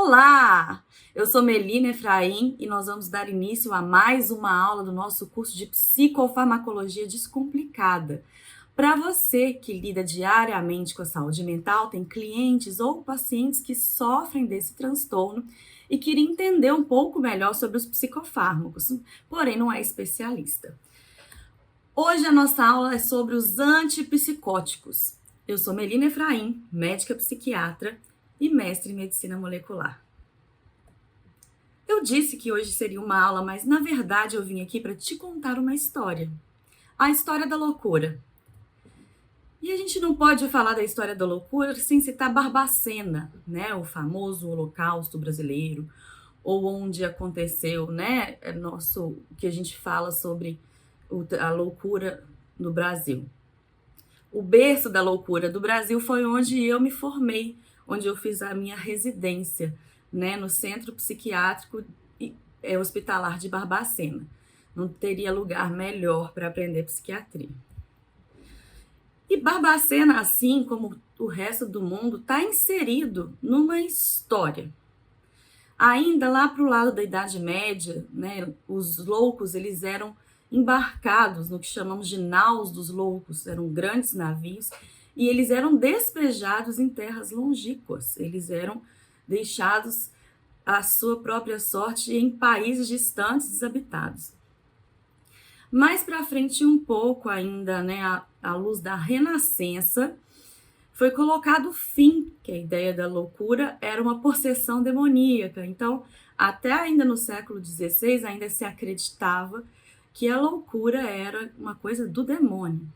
Olá! Eu sou Melina Efraim e nós vamos dar início a mais uma aula do nosso curso de Psicofarmacologia Descomplicada. Para você que lida diariamente com a saúde mental, tem clientes ou pacientes que sofrem desse transtorno e queria entender um pouco melhor sobre os psicofármacos, porém não é especialista. Hoje a nossa aula é sobre os antipsicóticos. Eu sou Melina Efraim, médica psiquiatra e mestre em medicina molecular. Eu disse que hoje seria uma aula, mas na verdade eu vim aqui para te contar uma história. A história da loucura. E a gente não pode falar da história da loucura sem citar Barbacena, né? O famoso Holocausto brasileiro, ou onde aconteceu, né? Que a gente fala sobre a loucura no Brasil. O berço da loucura do Brasil foi onde eu me formei, onde eu fiz a minha residência, né, no Centro Psiquiátrico e Hospitalar de Barbacena. Não teria lugar melhor para aprender psiquiatria. E Barbacena, assim como o resto do mundo, está inserido numa história. Ainda lá para o lado da Idade Média, né, os loucos eles eram embarcados no que chamamos de naus dos loucos, eram grandes navios, e eles eram despejados em terras longínquas, eles eram deixados à sua própria sorte em países distantes, desabitados. Mais para frente um pouco ainda, né, à luz da Renascença, foi colocado o fim, que a ideia da loucura era uma possessão demoníaca. Então, até ainda no século XVI, ainda se acreditava que a loucura era uma coisa do demônio.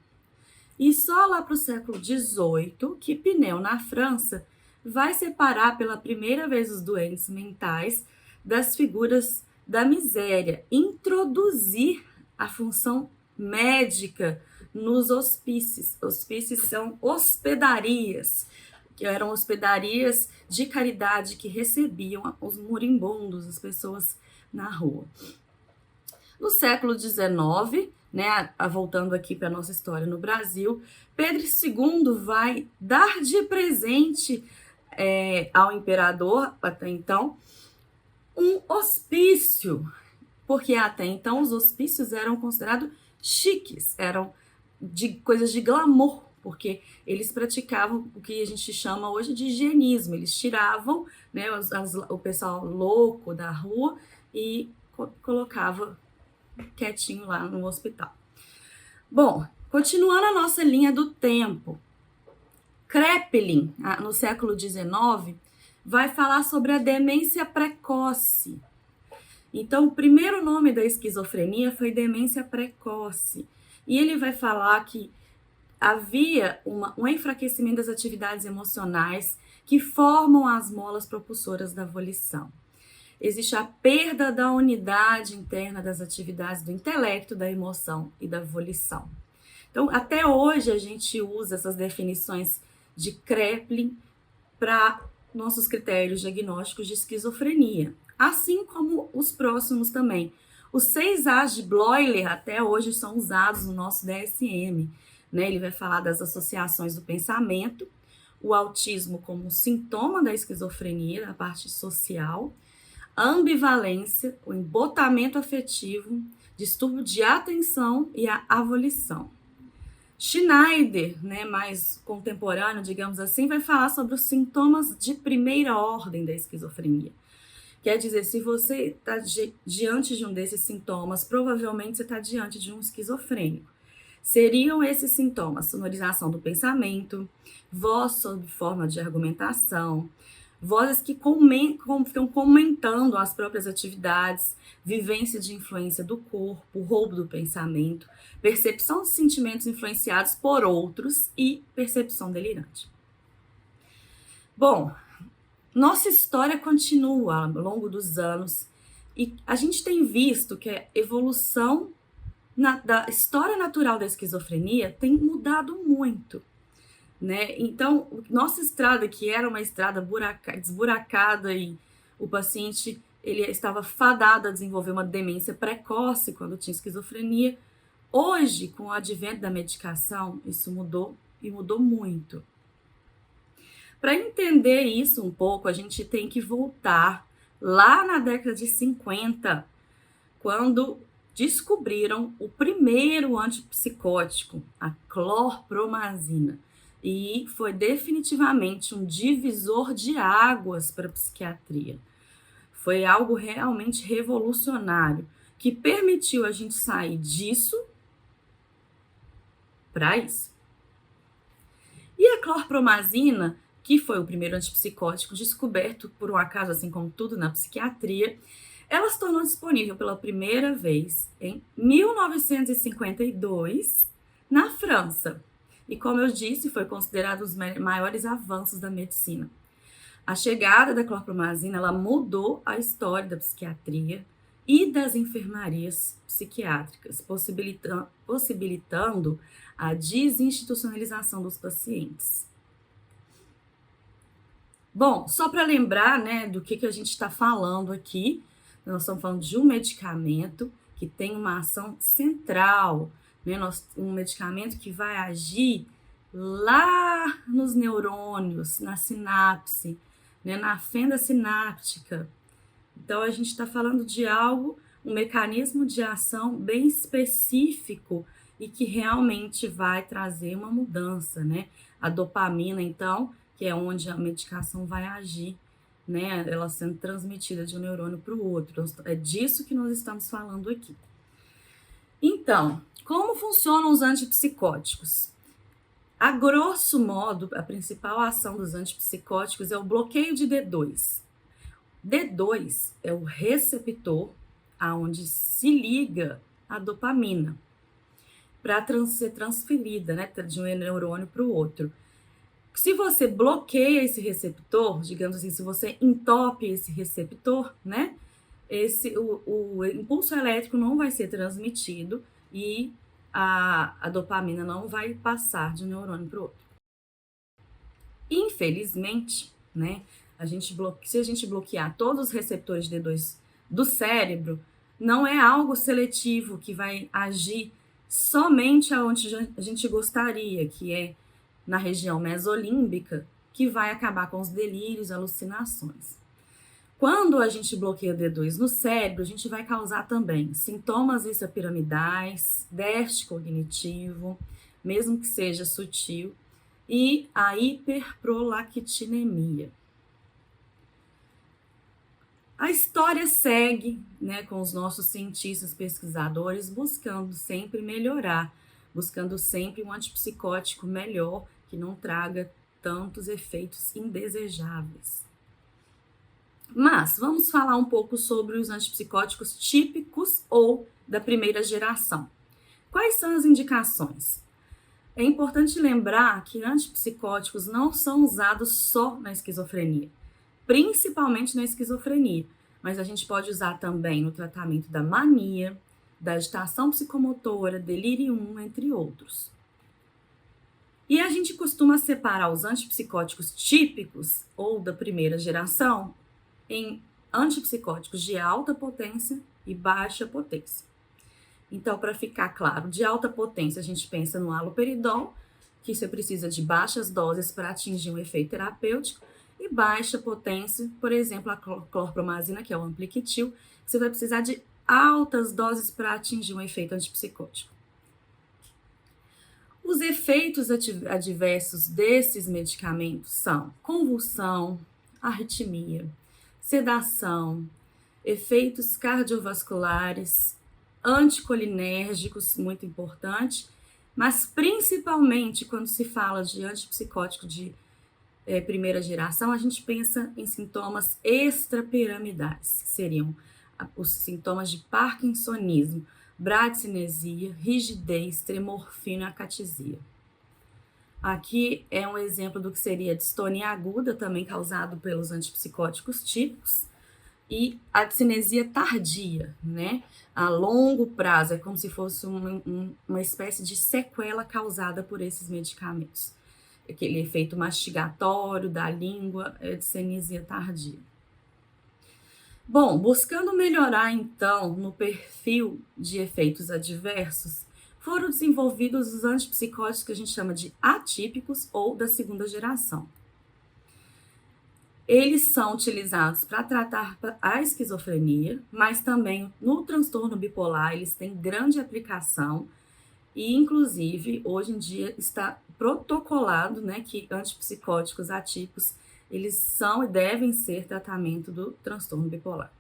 E só lá para o século XVIII que Pinel, na França, vai separar pela primeira vez os doentes mentais das figuras da miséria, introduzir a função médica nos hospícios. Hospícios são hospedarias, que eram hospedarias de caridade que recebiam os moribundos, as pessoas na rua. No século XIX, né, voltando aqui para a nossa história no Brasil, Pedro II vai dar de presente ao imperador, até então, um hospício, porque até então os hospícios eram considerados chiques, eram de coisas de glamour, porque eles praticavam o que a gente chama hoje de higienismo. Eles tiravam, né, o pessoal louco da rua e colocava quietinho lá no hospital. Bom, continuando a nossa linha do tempo, Kraepelin, no século XIX, vai falar sobre a demência precoce. Então, o primeiro nome da esquizofrenia foi demência precoce. E ele vai falar que havia um enfraquecimento das atividades emocionais que formam as molas propulsoras da volição. Existe a perda da unidade interna das atividades do intelecto, da emoção e da volição. Então, até hoje a gente usa essas definições de Kraepelin para nossos critérios diagnósticos de esquizofrenia, assim como os próximos também. Os 6 A's de Bloiler até hoje são usados no nosso DSM, né? Ele vai falar das associações do pensamento, o autismo como sintoma da esquizofrenia, da parte social, a ambivalência, o embotamento afetivo, distúrbio de atenção e a avolição. Schneider, né, mais contemporâneo, digamos assim, vai falar sobre os sintomas de primeira ordem da esquizofrenia. Quer dizer, se você está diante de um desses sintomas, provavelmente você está diante de um esquizofrênico. Seriam esses sintomas: sonorização do pensamento, voz sob forma de argumentação, vozes que ficam comentando as próprias atividades, vivência de influência do corpo, roubo do pensamento, percepção de sentimentos influenciados por outros e percepção delirante. Bom, nossa história continua ao longo dos anos e a gente tem visto que a evolução da história natural da esquizofrenia tem mudado muito, né? Então, nossa estrada, que era uma estrada desburacada e o paciente ele estava fadado a desenvolver uma demência precoce quando tinha esquizofrenia, hoje, com o advento da medicação, isso mudou e mudou muito. Para entender isso um pouco, a gente tem que voltar lá na década de 50, quando descobriram o primeiro antipsicótico, a clorpromazina. E foi definitivamente um divisor de águas para a psiquiatria. Foi algo realmente revolucionário, que permitiu a gente sair disso para isso. E a clorpromazina, que foi o primeiro antipsicótico descoberto por um acaso, assim como tudo na psiquiatria, ela se tornou disponível pela primeira vez em 1952 na França. E como eu disse, foi considerado os maiores avanços da medicina. A chegada da clorpromazina, ela mudou a história da psiquiatria e das enfermarias psiquiátricas, possibilitando a desinstitucionalização dos pacientes. Bom, só para lembrar, né, do que a gente está falando aqui, nós estamos falando de um medicamento que tem uma ação central, né, um medicamento que vai agir lá nos neurônios, na sinapse, né, na fenda sináptica. Então, a gente está falando de algo, um mecanismo de ação bem específico e que realmente vai trazer uma mudança, né? A dopamina, então, que é onde a medicação vai agir, né? Ela sendo transmitida de um neurônio para o outro. É disso que nós estamos falando aqui. Então, como funcionam os antipsicóticos? A grosso modo, a principal ação dos antipsicóticos é o bloqueio de D2. D2 é o receptor aonde se liga a dopamina para ser transferida, né, de um neurônio para o outro. Se você bloqueia esse receptor, digamos assim, se você entope esse receptor, né, o impulso elétrico não vai ser transmitido e a dopamina não vai passar de um neurônio para o outro. Infelizmente, né, se a gente bloquear todos os receptores de D2 do cérebro, não é algo seletivo que vai agir somente aonde a gente gostaria, que é na região mesolímbica, que vai acabar com os delírios, alucinações. Quando a gente bloqueia o D2 no cérebro, a gente vai causar também sintomas extrapiramidais, déficit cognitivo, mesmo que seja sutil, e a hiperprolactinemia. A história segue, né, com os nossos cientistas pesquisadores buscando sempre melhorar, buscando sempre um antipsicótico melhor, que não traga tantos efeitos indesejáveis. Mas vamos falar um pouco sobre os antipsicóticos típicos ou da primeira geração. Quais são as indicações? É importante lembrar que antipsicóticos não são usados só na esquizofrenia, principalmente na esquizofrenia, mas a gente pode usar também no tratamento da mania, da agitação psicomotora, delírio, entre outros. E a gente costuma separar os antipsicóticos típicos ou da primeira geração em antipsicóticos de alta potência e baixa potência. Então, para ficar claro, de alta potência a gente pensa no haloperidol, que você precisa de baixas doses para atingir um efeito terapêutico, e baixa potência, por exemplo, a clorpromazina, que é o Ampliquitil, que você vai precisar de altas doses para atingir um efeito antipsicótico. Os efeitos adversos desses medicamentos são convulsão, arritmia, sedação, efeitos cardiovasculares, anticolinérgicos, muito importante, mas principalmente quando se fala de antipsicótico de primeira geração, a gente pensa em sintomas extrapiramidais, que seriam os sintomas de parkinsonismo, bradicinesia, rigidez, tremor fino e acatisia. Aqui é um exemplo do que seria a distonia aguda, também causado pelos antipsicóticos típicos, e a cinesia tardia, né? A longo prazo, é como se fosse uma espécie de sequela causada por esses medicamentos. Aquele efeito mastigatório da língua, é de cinesia tardia. Bom, buscando melhorar, então, no perfil de efeitos adversos, foram desenvolvidos os antipsicóticos que a gente chama de atípicos ou da segunda geração. Eles são utilizados para tratar a esquizofrenia, mas também no transtorno bipolar eles têm grande aplicação e, inclusive, hoje em dia está protocolado, né, que antipsicóticos atípicos eles são e devem ser tratamento do transtorno bipolar.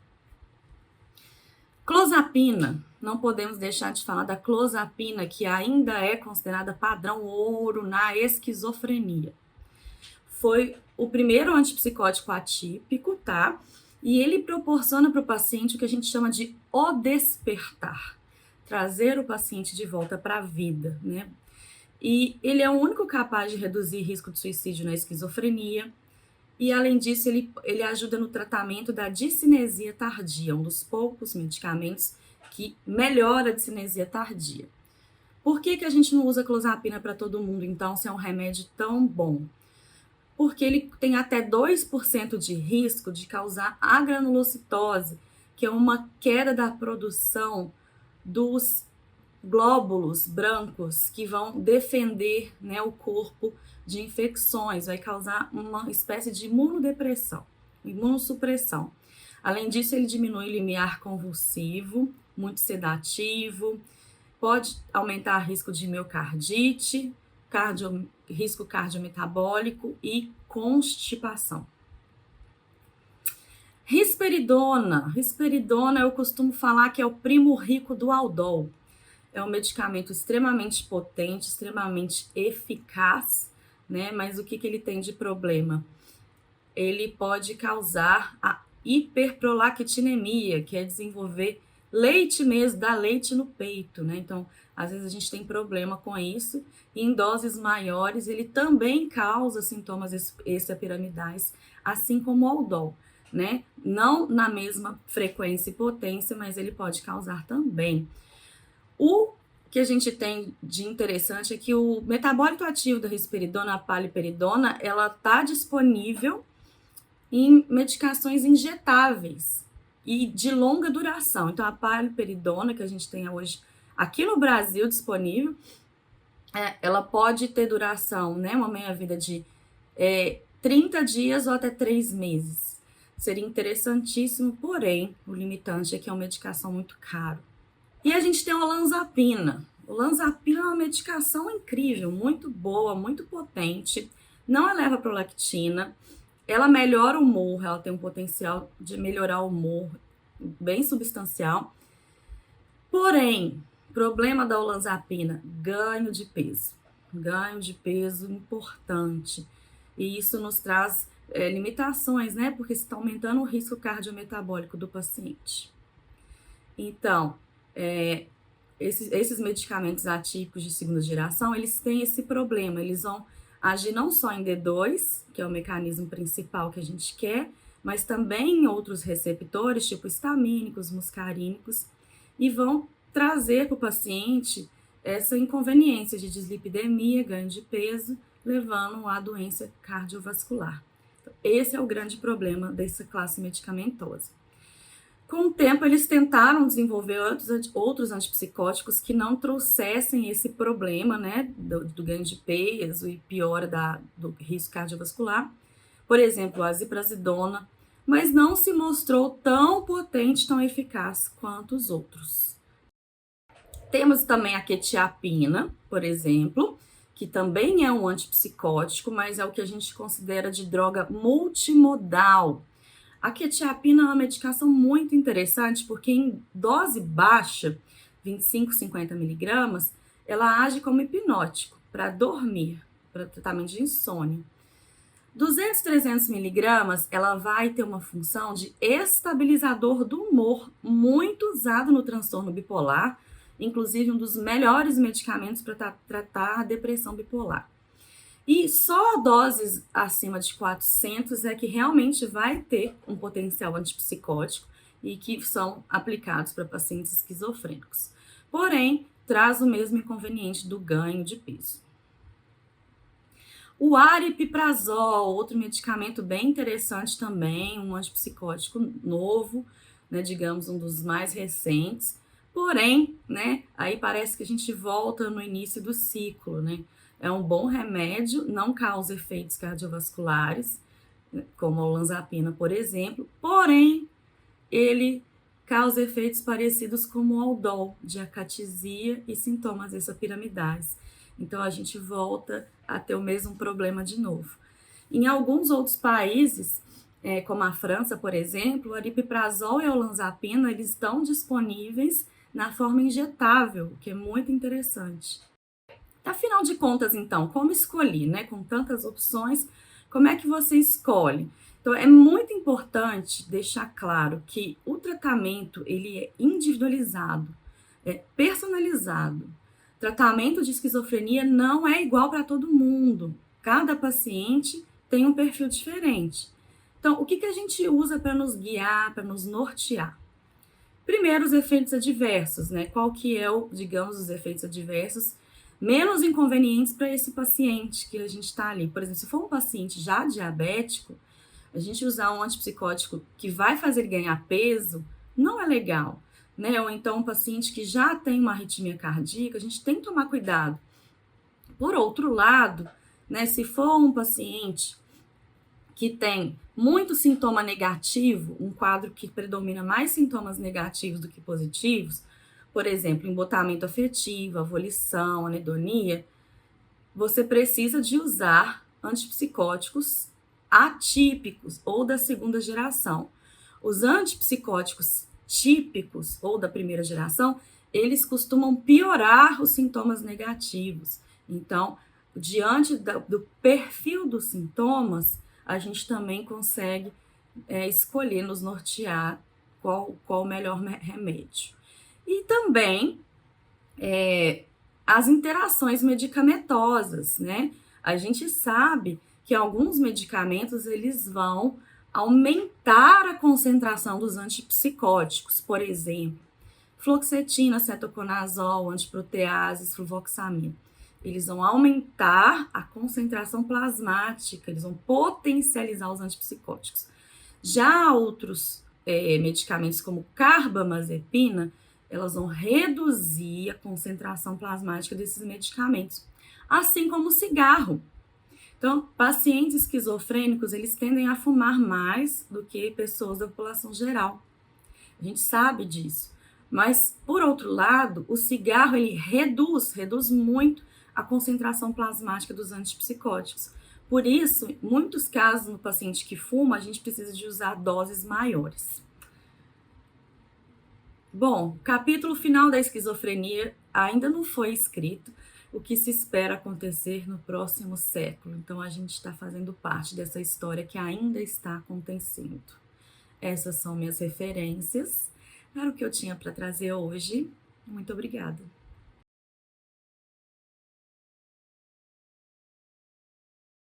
Clozapina, não podemos deixar de falar da clozapina, que ainda é considerada padrão ouro na esquizofrenia. Foi o primeiro antipsicótico atípico, tá? E ele proporciona para o paciente o que a gente chama de o despertar, trazer o paciente de volta para a vida, né? E ele é o único capaz de reduzir risco de suicídio na esquizofrenia. E, além disso, ele ajuda no tratamento da discinesia tardia, um dos poucos medicamentos que melhora a discinesia tardia. Por que a gente não usa clozapina para todo mundo, então, se é um remédio tão bom? Porque ele tem até 2% de risco de causar agranulocitose, que é uma queda da produção dos glóbulos brancos que vão defender, né, o corpo de infecções, vai causar uma espécie de imunodepressão, imunossupressão. Além disso, ele diminui o limiar convulsivo, muito sedativo, pode aumentar o risco de miocardite, risco cardiometabólico e constipação. Risperidona eu costumo falar que é o primo rico do Aldol. É um medicamento extremamente potente, extremamente eficaz, né? Mas o que ele tem de problema? Ele pode causar a hiperprolactinemia, que é desenvolver leite mesmo, dar leite no peito, né? Então, às vezes a gente tem problema com isso. E em doses maiores, ele também causa sintomas extrapiramidais, assim como o Aldol, né? Não na mesma frequência e potência, mas ele pode causar também. O que a gente tem de interessante é que o metabólito ativo da risperidona, a paliperidona, ela está disponível em medicações injetáveis e de longa duração. Então, a paliperidona que a gente tem hoje aqui no Brasil disponível, ela pode ter duração, né, uma meia-vida de 30 dias ou até 3 meses. Seria interessantíssimo, porém, o limitante é que é uma medicação muito cara. E a gente tem a olanzapina. Olanzapina é uma medicação incrível, muito boa, muito potente, não eleva a prolactina, ela melhora o humor, ela tem um potencial de melhorar o humor bem substancial. Porém, problema da olanzapina, ganho de peso importante. E isso nos traz limitações, né? Porque está aumentando o risco cardiometabólico do paciente. Então, esses medicamentos atípicos de segunda geração, eles têm esse problema, eles vão agir não só em D2, que é o mecanismo principal que a gente quer, mas também em outros receptores, tipo histamínicos, muscarínicos, e vão trazer para o paciente essa inconveniência de dislipidemia, ganho de peso, levando à doença cardiovascular. Então, esse é o grande problema dessa classe medicamentosa. Com o tempo, eles tentaram desenvolver outros antipsicóticos que não trouxessem esse problema, né, do ganho de peso e piora do risco cardiovascular. Por exemplo, a ziprasidona, mas não se mostrou tão potente, tão eficaz quanto os outros. Temos também a quetiapina, por exemplo, que também é um antipsicótico, mas é o que a gente considera de droga multimodal. A quetiapina é uma medicação muito interessante porque em dose baixa, 25, 50 miligramas, ela age como hipnótico para dormir, para tratamento de insônia. 200, 300 miligramas, ela vai ter uma função de estabilizador do humor, muito usado no transtorno bipolar, inclusive um dos melhores medicamentos para tratar a depressão bipolar. E só doses acima de 400 é que realmente vai ter um potencial antipsicótico e que são aplicados para pacientes esquizofrênicos. Porém, traz o mesmo inconveniente do ganho de peso. O aripiprazol, outro medicamento bem interessante também, um antipsicótico novo, né, digamos um dos mais recentes. Porém, né, aí parece que a gente volta no início do ciclo, né? É um bom remédio, não causa efeitos cardiovasculares, como a olanzapina, por exemplo, porém, ele causa efeitos parecidos como o Aldol, de acatisia e sintomas exapiramidais. Então, a gente volta a ter o mesmo problema de novo. Em alguns outros países, como a França, por exemplo, o aripiprazol e a olanzapina, eles estão disponíveis na forma injetável, o que é muito interessante. Afinal de contas, então, como escolher, né? Com tantas opções, como é que você escolhe? Então, é muito importante deixar claro que o tratamento, ele é individualizado, é personalizado. Tratamento de esquizofrenia não é igual para todo mundo. Cada paciente tem um perfil diferente. Então, o que a gente usa para nos guiar, para nos nortear? Primeiro, os efeitos adversos, né? Qual que é digamos, os efeitos adversos menos inconvenientes para esse paciente que a gente está ali. Por exemplo, se for um paciente já diabético, a gente usar um antipsicótico que vai fazer ele ganhar peso não é legal, né? Ou então um paciente que já tem uma arritmia cardíaca, a gente tem que tomar cuidado. Por outro lado, né, se for um paciente que tem muito sintoma negativo, um quadro que predomina mais sintomas negativos do que positivos, por exemplo, embotamento afetivo, avolição, anedonia, você precisa de usar antipsicóticos atípicos ou da segunda geração. Os antipsicóticos típicos ou da primeira geração, eles costumam piorar os sintomas negativos. Então, diante do perfil dos sintomas, a gente também consegue escolher, nos nortear qual o melhor remédio. E também as interações medicamentosas, né? A gente sabe que alguns medicamentos eles vão aumentar a concentração dos antipsicóticos, por exemplo, fluoxetina, cetoconazol, antiproteases, fluvoxamina. Eles vão aumentar a concentração plasmática, eles vão potencializar os antipsicóticos. Já outros medicamentos como carbamazepina, elas vão reduzir a concentração plasmática desses medicamentos, assim como o cigarro. Então, pacientes esquizofrênicos, eles tendem a fumar mais do que pessoas da população geral. A gente sabe disso. Mas, por outro lado, o cigarro, ele reduz muito a concentração plasmática dos antipsicóticos. Por isso, em muitos casos, no paciente que fuma, a gente precisa de usar doses maiores. Bom, o capítulo final da esquizofrenia ainda não foi escrito, o que se espera acontecer no próximo século. Então, a gente está fazendo parte dessa história que ainda está acontecendo. Essas são minhas referências. Era o que eu tinha para trazer hoje. Muito obrigada.